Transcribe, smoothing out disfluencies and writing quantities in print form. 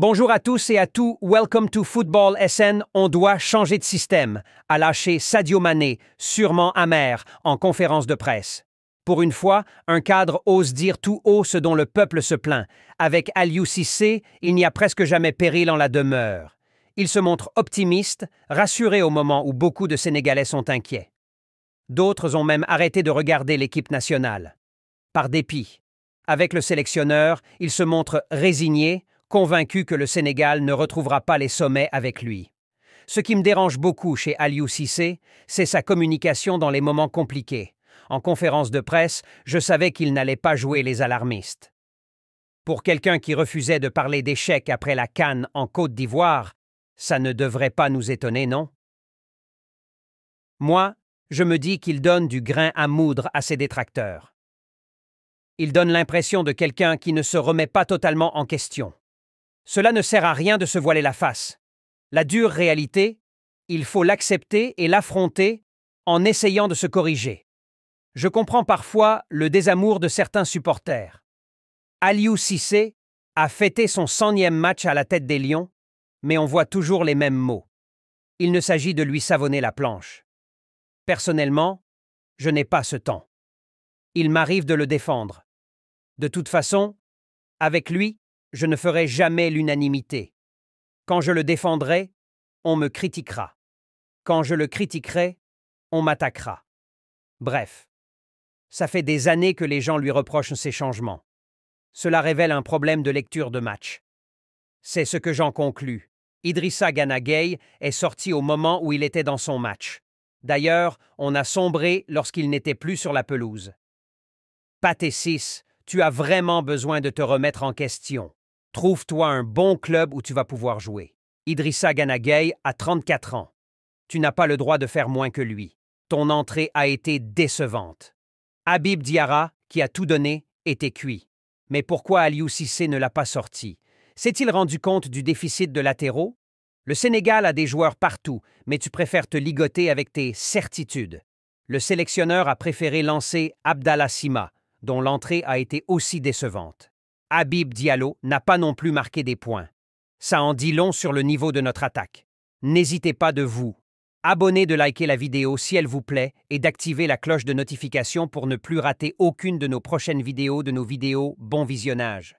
Bonjour à tous et à tous, welcome to Football SN, on doit changer de système, a lâché Sadio Mané, sûrement amer, en conférence de presse. Pour une fois, un cadre ose dire tout haut ce dont le peuple se plaint. Avec Aliou Cissé, il n'y a presque jamais péril en la demeure. Il se montre optimiste, rassuré au moment où beaucoup de Sénégalais sont inquiets. D'autres ont même arrêté de regarder l'équipe nationale. Par dépit. Avec le sélectionneur, il se montre résigné, convaincu que le Sénégal ne retrouvera pas les sommets avec lui. Ce qui me dérange beaucoup chez Aliou Cissé, c'est sa communication dans les moments compliqués. En conférence de presse, je savais qu'il n'allait pas jouer les alarmistes. Pour quelqu'un qui refusait de parler d'échec après la CAN en Côte d'Ivoire, ça ne devrait pas nous étonner, non? Moi, je me dis qu'il donne du grain à moudre à ses détracteurs. Il donne l'impression de quelqu'un qui ne se remet pas totalement en question. Cela ne sert à rien de se voiler la face. La dure réalité, il faut l'accepter et l'affronter en essayant de se corriger. Je comprends parfois le désamour de certains supporters. Aliou Cissé a fêté son 100e match à la tête des Lions, mais on voit toujours les mêmes mots. Il ne s'agit de lui savonner la planche. Personnellement, je n'ai pas ce temps. Il m'arrive de le défendre. De toute façon, avec lui, je ne ferai jamais l'unanimité. Quand je le défendrai, on me critiquera. Quand je le critiquerai, on m'attaquera. Bref, ça fait des années que les gens lui reprochent ces changements. Cela révèle un problème de lecture de match. C'est ce que j'en conclus. Idrissa Gana Gueye est sorti au moment où il était dans son match. D'ailleurs, on a sombré lorsqu'il n'était plus sur la pelouse. Pathé 6, tu as vraiment besoin de te remettre en question. Trouve-toi un bon club où tu vas pouvoir jouer. Idrissa Gana Gueye a 34 ans. Tu n'as pas le droit de faire moins que lui. Ton entrée a été décevante. Habib Diarra, qui a tout donné, était cuit. Mais pourquoi Aliou Cissé ne l'a pas sorti? S'est-il rendu compte du déficit de latéraux? Le Sénégal a des joueurs partout, mais tu préfères te ligoter avec tes certitudes. Le sélectionneur a préféré lancer Abdallah Sima, dont l'entrée a été aussi décevante. Habib Diallo n'a pas non plus marqué des points. Ça en dit long sur le niveau de notre attaque. N'hésitez pas de vous abonner, de liker la vidéo si elle vous plaît et d'activer la cloche de notification pour ne plus rater aucune de nos prochaines vidéos. Bon visionnage.